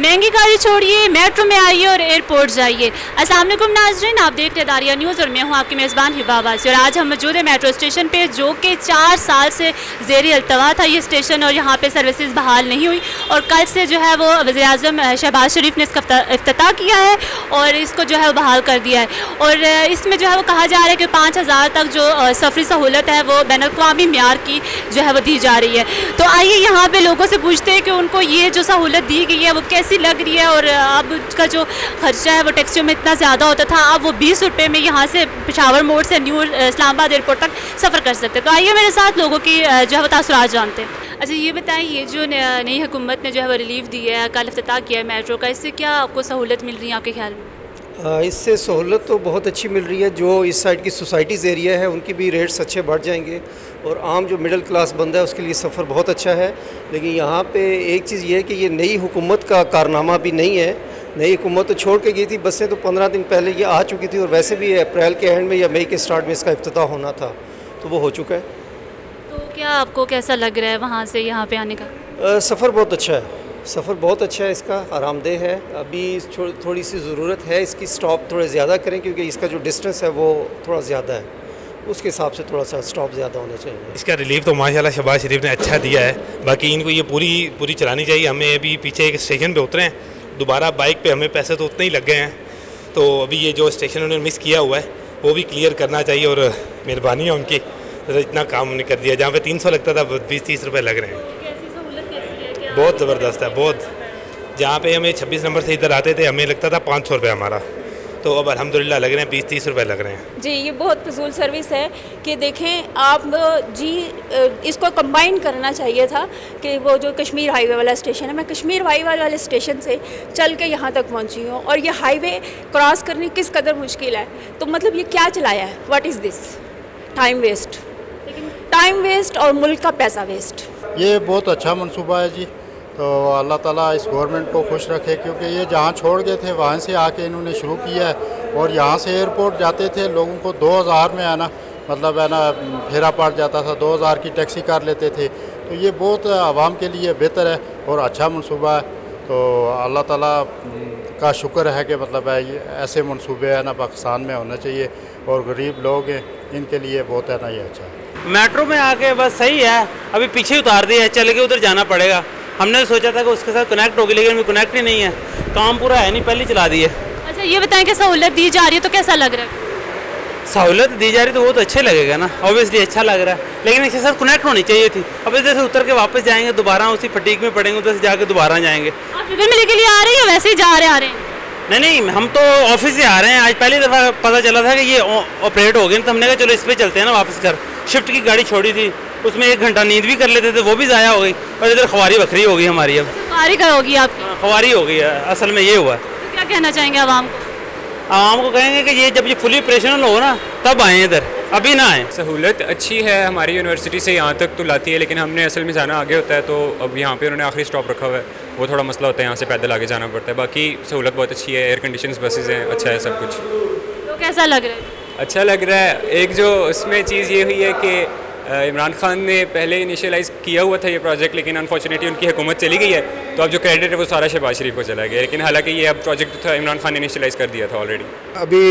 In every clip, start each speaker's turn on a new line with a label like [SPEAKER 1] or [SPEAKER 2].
[SPEAKER 1] महंगी गाड़ी छोड़िए, मेट्रो में आइए और एयरपोर्ट जाइए। अस्सलाम वालेकुम नाज़रीन, आप देख रहे दारिया न्यूज़ और मैं हूं आपकी मेज़बान हिबा अब्बासी। और आज हम मौजूद है मेट्रो स्टेशन पे, जो कि 4 साल से ज़ेर अल्तवा था ये स्टेशन और यहाँ पे सर्विसेज बहाल नहीं हुई। और कल से जो है वो वज़ीर-ए-आज़म शहबाज शरीफ ने इसका इफ्तिताह किया है और इसको जो है वो बहाल कर दिया है। और इसमें जो है वो कहा जा रहा है कि 5000 तक जो सफरी सहूलत है वो बैनुल-अक़वामी मेयार की जो है वो दी जा रही है। तो आइए यहाँ पे लोगों से पूछते हैं कि उनको ये जो सहूलत दी गई है वो कैसी लग रही है। और अब उसका जो खर्चा है वो टैक्सियों में इतना ज़्यादा होता था, अब वो 20 रुपये में यहाँ से पेशावर मोड़ से न्यू इस्लामाबाद एयरपोर्ट तक सफ़र कर सकते हैं। तो आइए मेरे साथ लोगों की जो है वो तासुरात जानते हैं। अच्छा ये बताएं, ये जो नई हुकूमत ने जो है वो रिलीफ दी है, कल इफ्तिताह किया है मेट्रो का, इससे क्या आपको सहूलत मिल रही है आपके ख्याल में?
[SPEAKER 2] इससे सहूलत तो बहुत अच्छी मिल रही है। जो इस साइड की सोसाइटीज़ एरिया है उनकी भी रेट्स अच्छे बढ़ जाएंगे और आम जो मिडिल क्लास बंदा है उसके लिए सफ़र बहुत अच्छा है। लेकिन यहाँ पे एक चीज़ ये है कि ये नई हुकूमत का कारनामा भी नहीं है। नई हुकूमत तो छोड़ के गई थी, बसें तो 15 दिन पहले ये आ चुकी थी और वैसे भी अप्रैल के एंड में या मई के स्टार्ट में इसका इफ्तिताह होना था, तो वो हो चुका है।
[SPEAKER 1] तो क्या आपको कैसा लग रहा है वहाँ से यहाँ पे आने का?
[SPEAKER 2] सफ़र बहुत अच्छा है, सफ़र बहुत अच्छा है, इसका आरामदेह है। अभी थोड़ी सी ज़रूरत है इसकी, स्टॉप थोड़े ज़्यादा करें क्योंकि इसका जो डिस्टेंस है वो थोड़ा ज़्यादा है, उसके हिसाब से थोड़ा सा स्टॉप ज़्यादा होना चाहिए।
[SPEAKER 3] इसका रिलीफ तो माशाल्लाह शहबाज शरीफ ने अच्छा दिया है। बाकी इनको ये पूरी चलानी चाहिए। हमें अभी पीछे एक स्टेशन पे उतरे हैं, दोबारा बाइक पे हमें पैसे तो उतने ही लग गए हैं, तो अभी ये जो स्टेशन उन्होंने मिस किया हुआ है वो भी क्लियर करना चाहिए। और मेहरबानी है उनकी, तो इतना काम उन्होंने कर दिया। जहाँ पे 300 लगता था 20-30 रुपये लग रहे हैं। बहुत ज़बरदस्त है, बहुत। जहाँ पे हमें 26 नंबर से इधर आते थे हमें लगता था 500 रुपये हमारा, तो अब अल्हम्दुलिल्लाह लग रहे हैं 20-30 रुपये लग रहे हैं।
[SPEAKER 4] जी ये बहुत फजूल सर्विस है कि देखें आप जी, इसको कंबाइन करना चाहिए था कि वो जो कश्मीर हाईवे वाला स्टेशन है, मैं कश्मीर हाईवे वाले स्टेशन से चल के यहाँ तक पहुँची हूँ और ये हाईवे क्रॉस करनी किस कदर मुश्किल है। तो मतलब ये क्या चलाया है, what is this, time waste, time waste और मुल्क का पैसा वेस्ट।
[SPEAKER 5] ये बहुत अच्छा मनसूबा है जी, तो अल्लाह ताला इस गवर्नमेंट को खुश रखे, क्योंकि ये जहाँ छोड़ गए थे वहाँ से आके इन्होंने शुरू किया है। और यहाँ से एयरपोर्ट जाते थे लोगों को 2000 में आना, मतलब है ना, फेरा पड़ जाता था, 2000 की टैक्सी कर लेते थे। तो ये बहुत आवाम के लिए बेहतर है और अच्छा मनसूबा है। तो अल्लाह ताला का शुक्र है कि मतलब है ये ऐसे मनसूबे है ना पाकिस्तान में होना चाहिए और गरीब लोग हैं इनके लिए बहुत है ना ये अच्छा है।
[SPEAKER 6] मेट्रो में आके बस सही है, अभी पीछे उतार दिया है, चल के उधर जाना पड़ेगा। हमने सोचा था कि उसके साथ कनेक्ट होगी लेकिन अभी कनेक्ट ही नहीं है, काम पूरा है नहीं, पहले चला दिए।
[SPEAKER 1] अच्छा ये बताएं कि सहूलत दी जा रही है तो कैसा लग रहा है?
[SPEAKER 6] सहूलत दी जा रही तो वो तो अच्छे लगेगा ना, ऑब्वियसली अच्छा लग रहा है, लेकिन इसके साथ कनेक्ट होनी चाहिए थी। अब इधर से उतर के वापस जाएंगे, दोबारा उसी फटीक में पड़ेंगे, उधर से जाके दोबारा जाएंगे।
[SPEAKER 1] आप फिगर में लेके लिए आ रहे हैं या वैसे ही जा रहे हैं?
[SPEAKER 6] नहीं, हम तो ऑफिस से आ रहे हैं। आज पहली दफ़ा पता चला था कि ये ऑपरेट हो गए, तो हमने कहा चलो इस पर चलते हैं ना वापस घर। शिफ्ट की गाड़ी छोड़ी थी, उसमें 1 घंटा नींद भी कर लेते थे, वो भी ज़ाया हो गई। और इधर खवारी बखरी हो गई हमारी, अब
[SPEAKER 1] खवारी का होगी आपकी?
[SPEAKER 6] खवारी हो गई है, असल में ये हुआ है।
[SPEAKER 1] तो क्या कहना चाहेंगे आवाम को?
[SPEAKER 6] आवाम को कहेंगे कि ये जब ये फुली ऑपरेशनल हो ना तब आएँ इधर, अभी ना आएँ।
[SPEAKER 7] सहूलत अच्छी है, हमारी यूनिवर्सिटी से यहाँ तक तो लाती है, लेकिन हमने असल में जाना आगे होता है, तो अब यहाँ पे उन्होंने आखिरी स्टॉप रखा हुआ है, वो थोड़ा मसला होता है, यहाँ से पैदल आगे जाना पड़ता है। बाकी सहूलत बहुत अच्छी है, एयर कंडीशंस बसेज हैं, अच्छा है सब कुछ।
[SPEAKER 1] तो कैसा लग रहा है?
[SPEAKER 7] अच्छा लग रहा है। एक जो उसमें चीज़ ये हुई है कि इमरान खान ने पहले इनिशियलाइज़ किया हुआ था ये प्रोजेक्ट, लेकिन अनफॉर्चुनेटली उनकी हुकूमत चली गई है, तो अब जो क्रेडिट है वो सारा शहबाज शरीफ को चला गया। लेकिन हालांकि ये अब प्रोजेक्ट था इमरान खान ने इनिशियलाइज़ कर दिया था ऑलरेडी।
[SPEAKER 8] अभी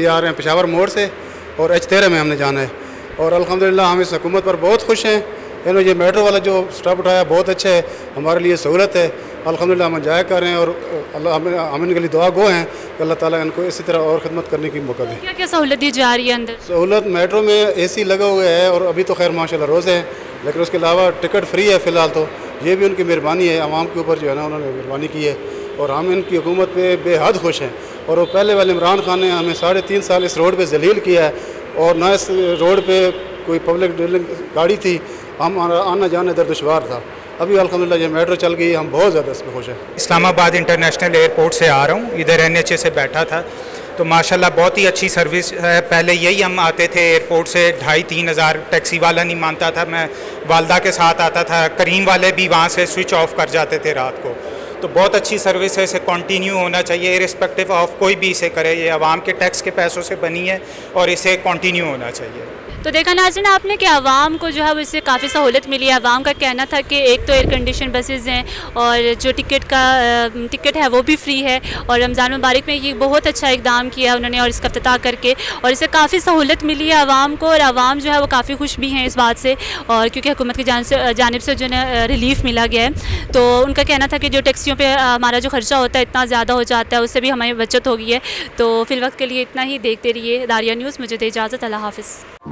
[SPEAKER 8] ये आ रहे हैं पेशावर मोड़ से और H13 में हमने जाना है और अल्हम्दुलिल्लाह हम इस हुकूमत पर बहुत खुश हैं। इन्होंने ये मेट्रो वाला जो स्टॉप उठाया बहुत अच्छा है, हमारे लिए सहूलत है। अल्हम्दुलिल्लाह हम जाया कर रहे हैं और अल्लाह हम इनके लिए दुआ गो हैं कि अल्लाह ताला इनको इसी तरह और खिदमत करने की मौका दें।
[SPEAKER 1] क्या क्या सहूलत दी जा रही है अंदर?
[SPEAKER 8] सहूलत मेट्रो में AC लगा हुआ है और अभी तो खैर माशाल्लाह रोज़ है, लेकिन उसके अलावा टिकट फ्री है फ़िलहाल। तो ये भी उनकी मेहरबानी है, आवाम के ऊपर जो है ना उन्होंने मेहरबानी की है और हम इनकी हुकूमत पे बेहद खुश हैं। और वो पहले वाले इमरान खान ने हमें 3.5 साल इस रोड पर जलील किया है और ना इस रोड पर कोई पब्लिक डीलिंग गाड़ी थी, हम आना जाना इधर दुश्वार था। अभी अल्हम्दुलिल्लाह ये मेट्रो चल गई, हम बहुत ज़्यादा इसमें खुश हैं।
[SPEAKER 9] इस्लामाबाद इंटरनेशनल एयरपोर्ट से आ रहा हूँ, इधर NHA से बैठा था, तो माशाल्लाह बहुत ही अच्छी सर्विस है। पहले यही हम आते थे एयरपोर्ट से 2,500-3 हज़ार, टैक्सी वाला नहीं मानता था, मैं वालदा के साथ आता था, करीम वाले भी वहाँ से स्विच ऑफ कर जाते थे रात को। तो बहुत अच्छी सर्विस है, इसे कंटिन्यू होना चाहिए इरिस्पेक्टिव ऑफ कोई भी इसे करे। ये आवाम के टैक्स के पैसों से बनी है और इसे कंटिन्यू होना चाहिए।
[SPEAKER 1] तो देखा नाज़रीन आपने कि आवाम को जो है वो इससे काफ़ी सहूलत मिली है। आवाम का कहना था कि एक तो एयर कंडीशन बसेज़ हैं और जो टिकट है वो भी फ्री है, और रमज़ान मुबारक में ये बहुत अच्छा इकदाम किया उन्होंने और इसका इफ्तिताह करके, और इससे काफ़ी सहूलत मिली है आवाम को, और आवाम जो है वो काफ़ी खुश भी हैं इस बात से, और क्योंकि हुकूमत की जानिब से जो है रिलीफ मिला गया है। तो उनका कहना था कि जो टैक्सियों पर हमारा जो खर्चा होता है इतना ज़्यादा हो जाता है, उससे भी हमारी बचत हो गई है। तो फिल वक्त के लिए इतना ही। देखते रहिए दारिया न्यूज़। मुझे दे इजाज़त। अल्लाह हाफ़िज़।